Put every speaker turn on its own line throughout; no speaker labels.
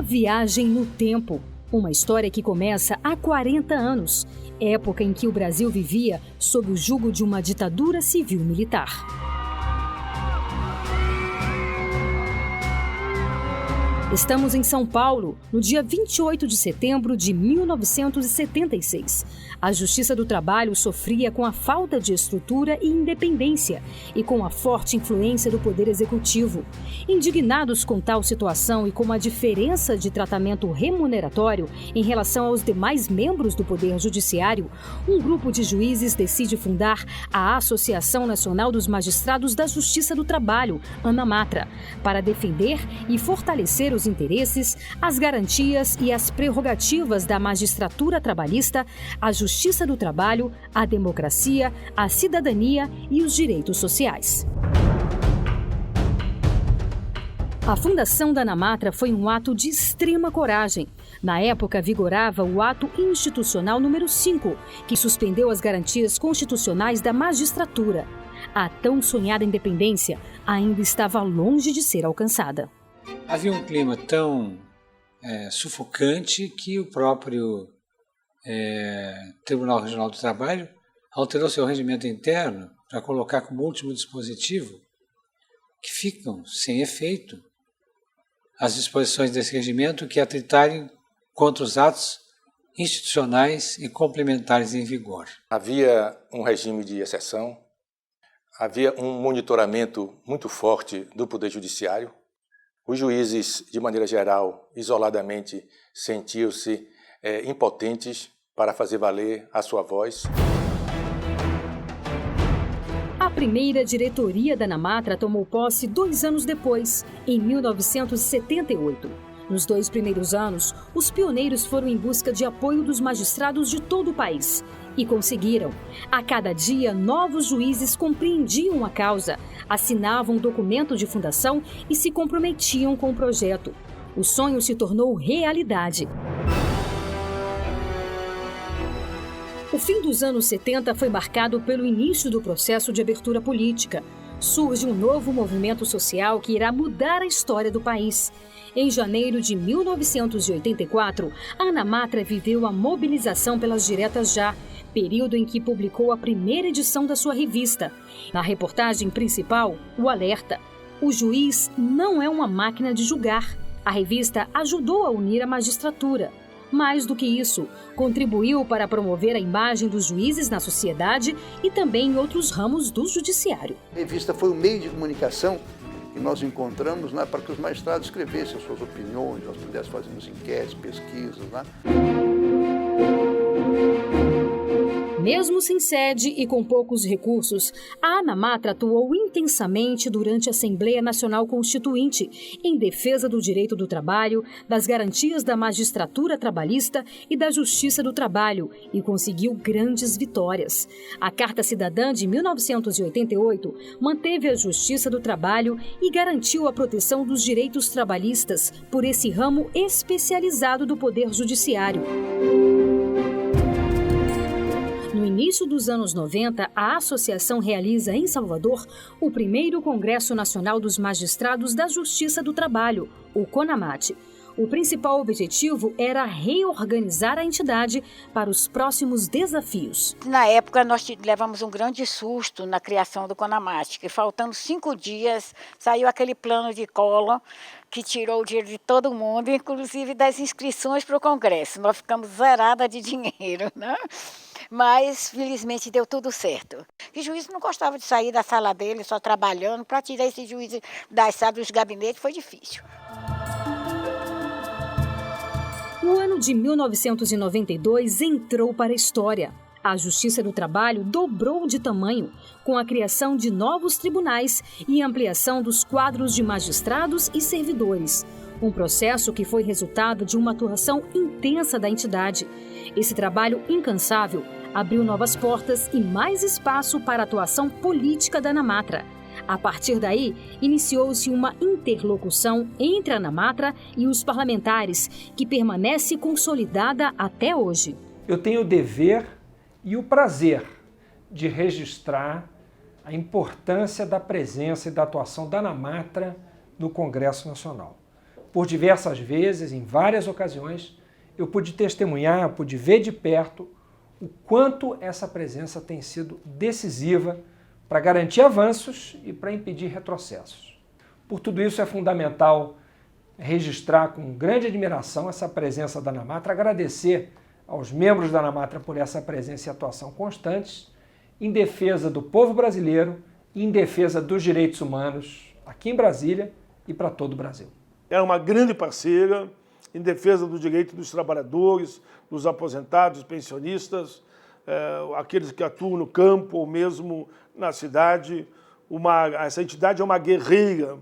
viagem no tempo. Uma história que começa há 40 anos, época em que o Brasil vivia sob o jugo de uma ditadura civil-militar. Estamos em São Paulo, no dia 28 de setembro de 1976. A Justiça do Trabalho sofria com a falta de estrutura e independência e com a forte influência do Poder Executivo. Indignados com tal situação e com a diferença de tratamento remuneratório em relação aos demais membros do Poder Judiciário, um grupo de juízes decide fundar a Associação Nacional dos Magistrados da Justiça do Trabalho, ANAMATRA, para defender e fortalecer os interesses, as garantias e as prerrogativas da magistratura trabalhista, a justiça do trabalho, a democracia, a cidadania e os direitos sociais. A fundação da ANAMATRA foi um ato de extrema coragem. Na época, vigorava o ato institucional número 5, que suspendeu as garantias constitucionais da magistratura. A tão sonhada independência ainda estava longe de ser alcançada.
Havia um clima tão sufocante que o próprio Tribunal Regional do Trabalho alterou seu regimento interno para colocar como último dispositivo que ficam sem efeito as disposições desse regimento que atentarem contra os atos institucionais e complementares em vigor.
Havia um regime de exceção, havia um monitoramento muito forte do Poder Judiciário. Os juízes, de maneira geral, isoladamente, sentiam-se impotentes para fazer valer a sua voz.
A primeira diretoria da ANAMATRA tomou posse 2 anos depois, em 1978. Nos 2 primeiros anos, os pioneiros foram em busca de apoio dos magistrados de todo o país. E conseguiram. A cada dia, novos juízes compreendiam a causa, assinavam um documento de fundação e se comprometiam com o projeto. O sonho se tornou realidade. O fim dos anos 70 foi marcado pelo início do processo de abertura política. Surge um novo movimento social que irá mudar a história do país. Em janeiro de 1984, a ANAMATRA viveu a mobilização pelas diretas já, período em que publicou a primeira edição da sua revista. Na reportagem principal, o alerta: o juiz não é uma máquina de julgar. A revista ajudou a unir a magistratura. Mais do que isso, contribuiu para promover a imagem dos juízes na sociedade e também em outros ramos do judiciário.
A revista foi o meio de comunicação que nós encontramos para que os magistrados escrevessem as suas opiniões, nós pudéssemos fazer enquetes, pesquisas.
Mesmo sem sede e com poucos recursos, a ANAMATRA atuou intensamente durante a Assembleia Nacional Constituinte, em defesa do direito do trabalho, das garantias da magistratura trabalhista e da justiça do trabalho, e conseguiu grandes vitórias. A Carta Cidadã de 1988 manteve a justiça do trabalho e garantiu a proteção dos direitos trabalhistas por esse ramo especializado do Poder Judiciário. No início dos anos 90, a associação realiza em Salvador o primeiro Congresso Nacional dos Magistrados da Justiça do Trabalho, o CONAMAT. O principal objetivo era reorganizar a entidade para os próximos desafios.
Na época, nós levamos um grande susto na criação do CONAMAT, que faltando 5 dias, saiu aquele plano de Collor que tirou o dinheiro de todo mundo, inclusive das inscrições para o Congresso. Nós ficamos zeradas de dinheiro, né? Mas, felizmente, deu tudo certo. O juiz não gostava de sair da sala dele, só trabalhando. Para tirar esse juiz das salas dos gabinetes foi difícil.
O ano de 1992 entrou para a história. A Justiça do Trabalho dobrou de tamanho, com a criação de novos tribunais e ampliação dos quadros de magistrados e servidores. Um processo que foi resultado de uma atuação intensa da entidade. Esse trabalho incansável abriu novas portas e mais espaço para a atuação política da ANAMATRA. A partir daí, iniciou-se uma interlocução entre a ANAMATRA e os parlamentares, que permanece consolidada até hoje.
Eu tenho o dever e o prazer de registrar a importância da presença e da atuação da ANAMATRA no Congresso Nacional. Por diversas vezes, em várias ocasiões, eu pude testemunhar, eu pude ver de perto o quanto essa presença tem sido decisiva para garantir avanços e para impedir retrocessos. Por tudo isso, é fundamental registrar com grande admiração essa presença da ANAMATRA, agradecer aos membros da ANAMATRA por essa presença e atuação constantes em defesa do povo brasileiro e em defesa dos direitos humanos aqui em Brasília e para todo o Brasil.
É uma grande parceira em defesa do direito dos trabalhadores, dos aposentados, dos pensionistas, aqueles que atuam no campo ou mesmo na cidade. Essa entidade é uma guerreira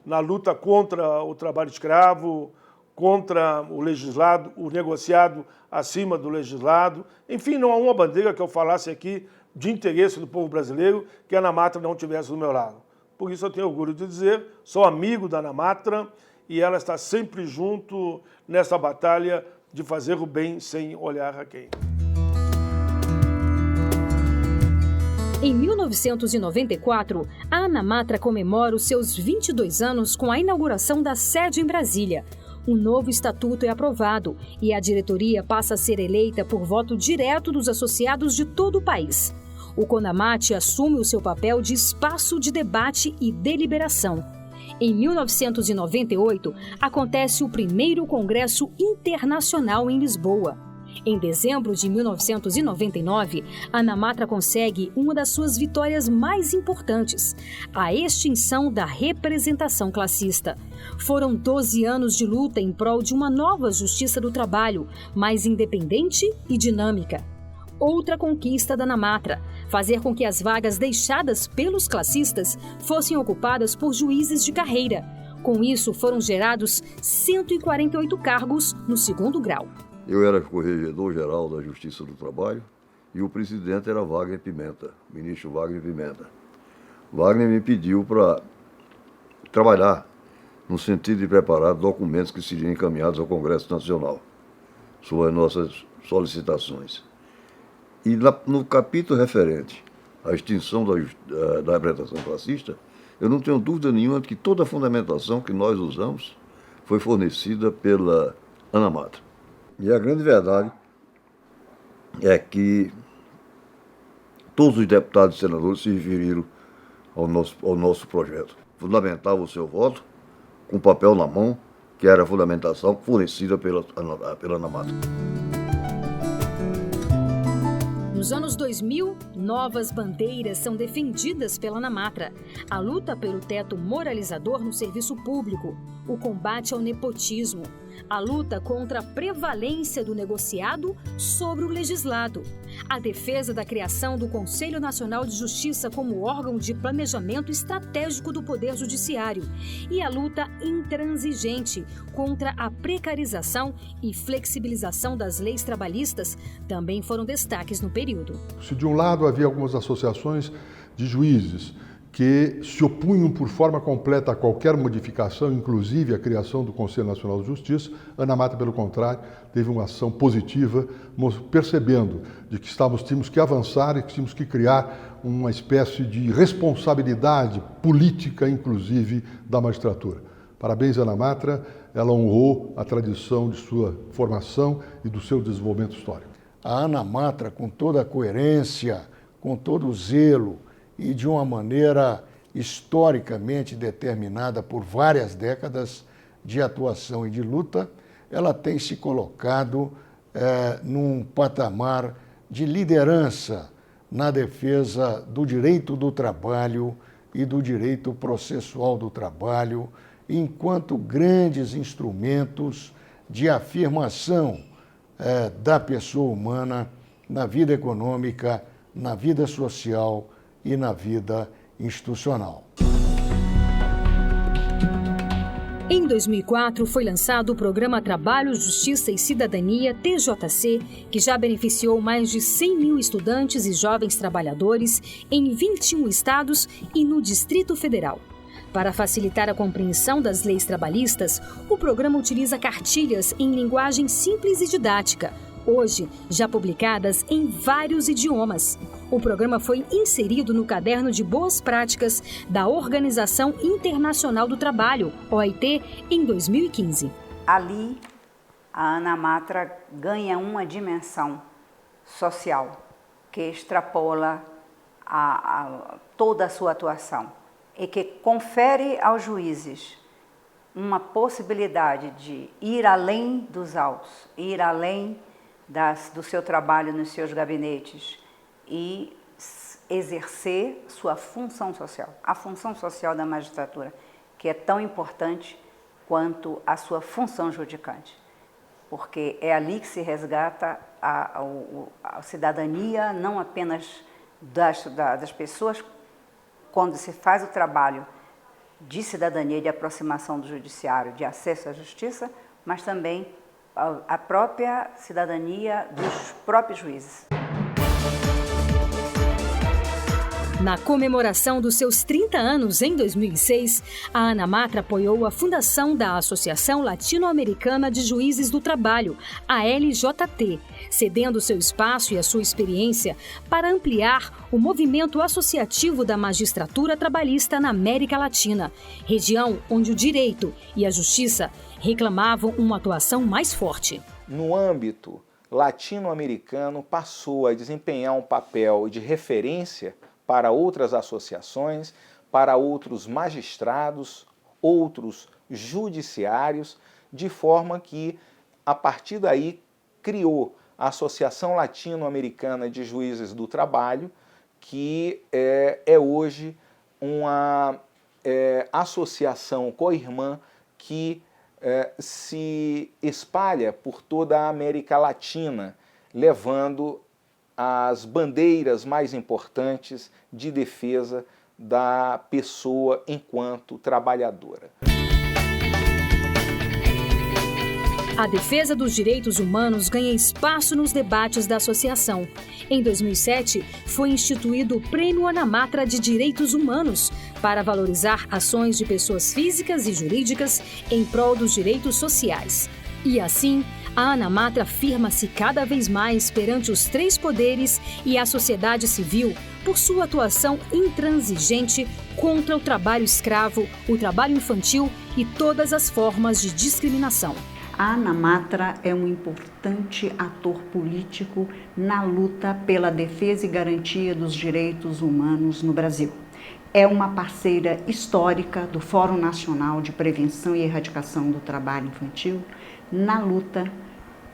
na luta contra o trabalho escravo, contra o legislado, o negociado acima do legislado. Enfim, não há uma bandeira que eu falasse aqui de interesse do povo brasileiro que a ANAMATRA não tivesse do meu lado. Por isso eu tenho orgulho de dizer, sou amigo da ANAMATRA e ela está sempre junto nessa batalha de fazer o bem sem olhar a quem.
Em 1994, a ANAMATRA comemora os seus 22 anos com a inauguração da sede em Brasília. Um novo estatuto é aprovado e a diretoria passa a ser eleita por voto direto dos associados de todo o país. O CONAMAT assume o seu papel de espaço de debate e deliberação. Em 1998, acontece o primeiro Congresso Internacional em Lisboa. Em dezembro de 1999, a ANAMATRA consegue uma das suas vitórias mais importantes, a extinção da representação classista. Foram 12 anos de luta em prol de uma nova justiça do trabalho, mais independente e dinâmica. Outra conquista da ANAMATRA, fazer com que as vagas deixadas pelos classistas fossem ocupadas por juízes de carreira. Com isso, foram gerados 148 cargos no segundo grau.
Eu era corregedor-geral da Justiça do Trabalho e o presidente era Wagner Pimenta, ministro Wagner Pimenta. Wagner me pediu para trabalhar no sentido de preparar documentos que seriam encaminhados ao Congresso Nacional sobre as nossas solicitações. E no capítulo referente à extinção da representação classista, eu não tenho dúvida nenhuma de que toda a fundamentação que nós usamos foi fornecida pela ANAMATRA. E a grande verdade é que todos os deputados e senadores se referiram ao nosso projeto. Fundamentava o seu voto com papel na mão, que era a fundamentação fornecida pela ANAMATRA.
Nos anos 2000, novas bandeiras são defendidas pela ANAMATRA. A luta pelo teto moralizador no serviço público, o combate ao nepotismo, a luta contra a prevalência do negociado sobre o legislado, a defesa da criação do Conselho Nacional de Justiça como órgão de planejamento estratégico do Poder Judiciário e a luta intransigente contra a precarização e flexibilização das leis trabalhistas também foram destaques no período.
Se de um lado havia algumas associações de juízes que se opunham por forma completa a qualquer modificação, inclusive a criação do Conselho Nacional de Justiça, a ANAMATRA, pelo contrário, teve uma ação positiva, percebendo de que tínhamos que avançar e que tínhamos que criar uma espécie de responsabilidade política, inclusive, da magistratura. Parabéns à ANAMATRA, ela honrou a tradição de sua formação e do seu desenvolvimento histórico.
A ANAMATRA, com toda a coerência, com todo o zelo, e de uma maneira historicamente determinada por várias décadas de atuação e de luta, ela tem se colocado num patamar de liderança na defesa do direito do trabalho e do direito processual do trabalho, enquanto grandes instrumentos de afirmação da pessoa humana na vida econômica, na vida social e na vida institucional.
Em 2004, foi lançado o Programa Trabalho, Justiça e Cidadania, TJC, que já beneficiou mais de 100 mil estudantes e jovens trabalhadores em 21 estados e no Distrito Federal. Para facilitar a compreensão das leis trabalhistas, o programa utiliza cartilhas em linguagem simples e didática, hoje já publicadas em vários idiomas. O programa foi inserido no Caderno de Boas Práticas da Organização Internacional do Trabalho, OIT, em 2015.
Ali, a Ana Matra ganha uma dimensão social que extrapola toda a sua atuação e que confere aos juízes uma possibilidade de ir além dos autos, ir além do seu trabalho nos seus gabinetes e exercer sua função social, a função social da magistratura, que é tão importante quanto a sua função judicante, porque é ali que se resgata a cidadania, não apenas das pessoas, quando se faz o trabalho de cidadania e de aproximação do judiciário, de acesso à justiça, mas também a própria cidadania dos próprios juízes.
Na comemoração dos seus 30 anos em 2006, a Ana Matra apoiou a fundação da Associação Latino-Americana de Juízes do Trabalho, a LJT, cedendo seu espaço e a sua experiência para ampliar o movimento associativo da magistratura trabalhista na América Latina, região onde o direito e a justiça reclamavam uma atuação mais forte.
No âmbito latino-americano, passou a desempenhar um papel de referência para outras associações, para outros magistrados, outros judiciários, de forma que, a partir daí, criou a Associação Latino-Americana de Juízes do Trabalho, que é hoje uma associação co-irmã que se espalha por toda a América Latina, levando as bandeiras mais importantes de defesa da pessoa enquanto trabalhadora.
A defesa dos direitos humanos ganha espaço nos debates da associação. Em 2007, foi instituído o Prêmio Ana Matra de Direitos Humanos para valorizar ações de pessoas físicas e jurídicas em prol dos direitos sociais. E assim, a Ana Matra afirma-se cada vez mais perante os três poderes e a sociedade civil por sua atuação intransigente contra o trabalho escravo, o trabalho infantil e todas as formas de discriminação.
A Ana Matra é um importante ator político na luta pela defesa e garantia dos direitos humanos no Brasil. É uma parceira histórica do Fórum Nacional de Prevenção e Erradicação do Trabalho Infantil na luta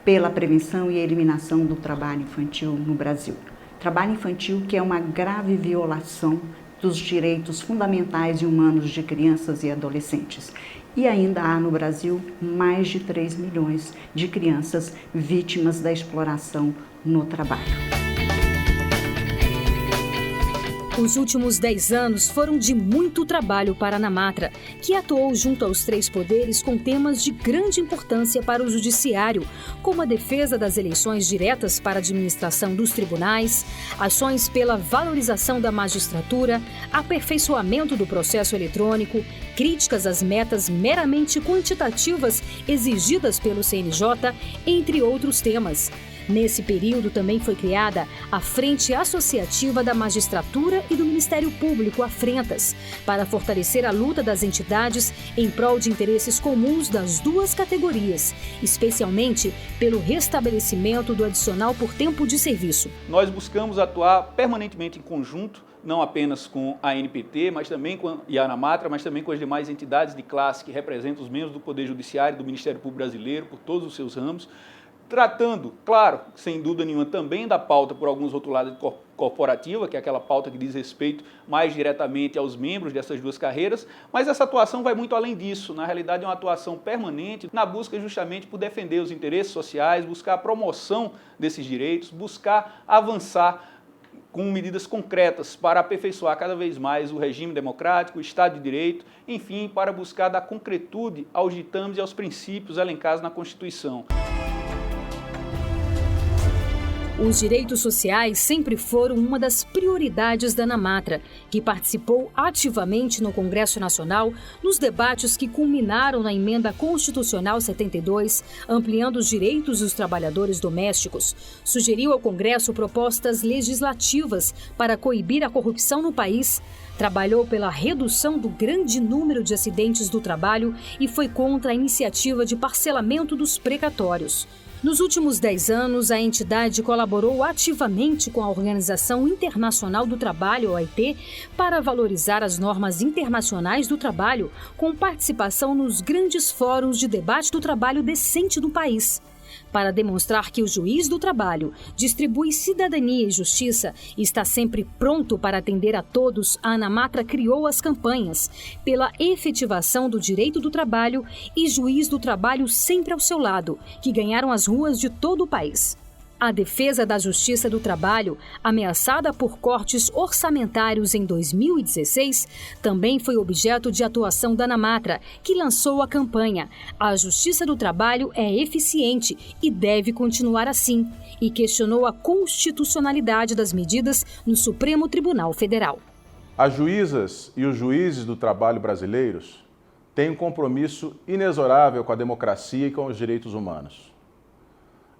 pela prevenção e eliminação do trabalho infantil no Brasil. Trabalho infantil que é uma grave violação dos direitos fundamentais e humanos de crianças e adolescentes. E ainda há no Brasil mais de 3 milhões de crianças vítimas da exploração no trabalho.
Os últimos 10 anos foram de muito trabalho para Ana Matra, que atuou junto aos três poderes com temas de grande importância para o judiciário, como a defesa das eleições diretas para a administração dos tribunais, ações pela valorização da magistratura, aperfeiçoamento do processo eletrônico, críticas às metas meramente quantitativas exigidas pelo CNJ, entre outros temas. Nesse período também foi criada a Frente Associativa da Magistratura e do Ministério Público, a Frentas, para fortalecer a luta das entidades em prol de interesses comuns das duas categorias, especialmente pelo restabelecimento do adicional por tempo de serviço.
Nós buscamos atuar permanentemente em conjunto, não apenas com a ANPT, mas também e a Ana Matra, mas também com as demais entidades de classe que representam os membros do Poder Judiciário e do Ministério Público Brasileiro, por todos os seus ramos, tratando, claro, sem dúvida nenhuma, também da pauta por alguns outros lados corporativa, que é aquela pauta que diz respeito mais diretamente aos membros dessas duas carreiras, mas essa atuação vai muito além disso. Na realidade, é uma atuação permanente na busca justamente por defender os interesses sociais, buscar a promoção desses direitos, buscar avançar com medidas concretas para aperfeiçoar cada vez mais o regime democrático, o Estado de Direito, enfim, para buscar dar concretude aos ditames e aos princípios elencados na Constituição.
Os direitos sociais sempre foram uma das prioridades da ANAMATRA, que participou ativamente no Congresso Nacional nos debates que culminaram na Emenda Constitucional 72, ampliando os direitos dos trabalhadores domésticos. Sugeriu ao Congresso propostas legislativas para coibir a corrupção no país, trabalhou pela redução do grande número de acidentes do trabalho e foi contra a iniciativa de parcelamento dos precatórios. Nos últimos 10 anos, a entidade colaborou ativamente com a Organização Internacional do Trabalho, OIT, para valorizar as normas internacionais do trabalho, com participação nos grandes fóruns de debate do trabalho decente do país. Para demonstrar que o juiz do trabalho distribui cidadania e justiça e está sempre pronto para atender a todos, a ANAMATRA criou as campanhas pela efetivação do direito do trabalho e juiz do trabalho sempre ao seu lado, que ganharam as ruas de todo o país. A defesa da justiça do trabalho, ameaçada por cortes orçamentários em 2016, também foi objeto de atuação da ANAMATRA, que lançou a campanha "A Justiça do Trabalho é eficiente e deve continuar assim", e questionou a constitucionalidade das medidas no Supremo Tribunal Federal.
As juízas e os juízes do trabalho brasileiros têm um compromisso inexorável com a democracia e com os direitos humanos.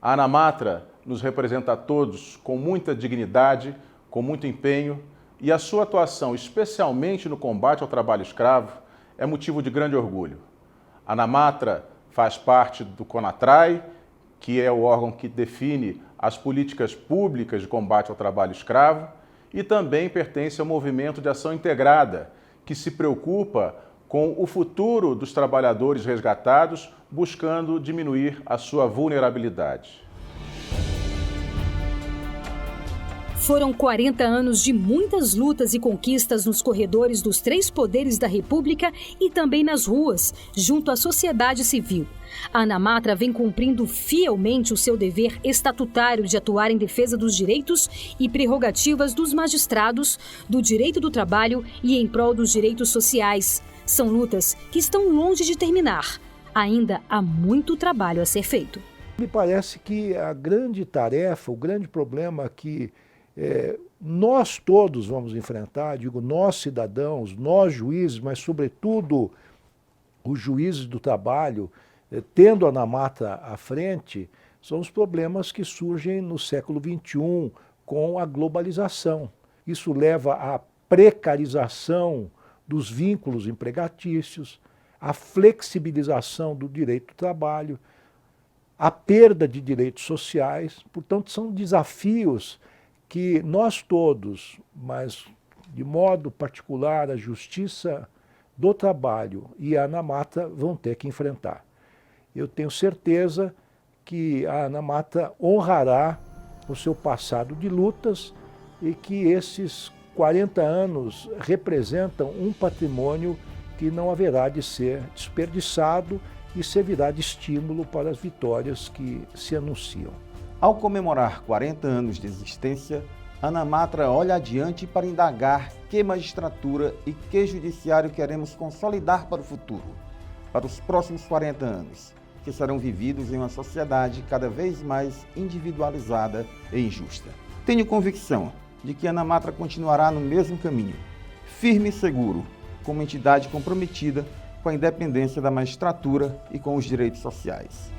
A ANAMATRA nos representa a todos com muita dignidade, com muito empenho, e a sua atuação, especialmente no combate ao trabalho escravo, é motivo de grande orgulho. A ANAMATRA faz parte do CONATRAI, que é o órgão que define as políticas públicas de combate ao trabalho escravo, e também pertence ao Movimento de Ação Integrada, que se preocupa com o futuro dos trabalhadores resgatados, buscando diminuir a sua vulnerabilidade.
Foram 40 anos de muitas lutas e conquistas nos corredores dos 3 poderes da República e também nas ruas, junto à sociedade civil. A ANAMATRA vem cumprindo fielmente o seu dever estatutário de atuar em defesa dos direitos e prerrogativas dos magistrados, do direito do trabalho e em prol dos direitos sociais. São lutas que estão longe de terminar. Ainda há muito trabalho a ser feito.
Me parece que a grande tarefa, o grande problema que nós todos vamos enfrentar, digo nós cidadãos, nós juízes, mas sobretudo os juízes do trabalho, tendo a ANAMATRA à frente, são os problemas que surgem no século XXI com a globalização. Isso leva à precarização dos vínculos empregatícios, à flexibilização do direito do trabalho, à perda de direitos sociais. Portanto, são desafios que nós todos, mas de modo particular a Justiça do Trabalho e a ANAMATRA vão ter que enfrentar. Eu tenho certeza que a ANAMATRA honrará o seu passado de lutas e que esses 40 anos representam um patrimônio que não haverá de ser desperdiçado e servirá de estímulo para as vitórias que se anunciam.
Ao comemorar 40 anos de existência, a ANAMATRA olha adiante para indagar que magistratura e que judiciário queremos consolidar para o futuro, para os próximos 40 anos, que serão vividos em uma sociedade cada vez mais individualizada e injusta. Tenho convicção de que a ANAMATRA continuará no mesmo caminho, firme e seguro, como entidade comprometida com a independência da magistratura e com os direitos sociais.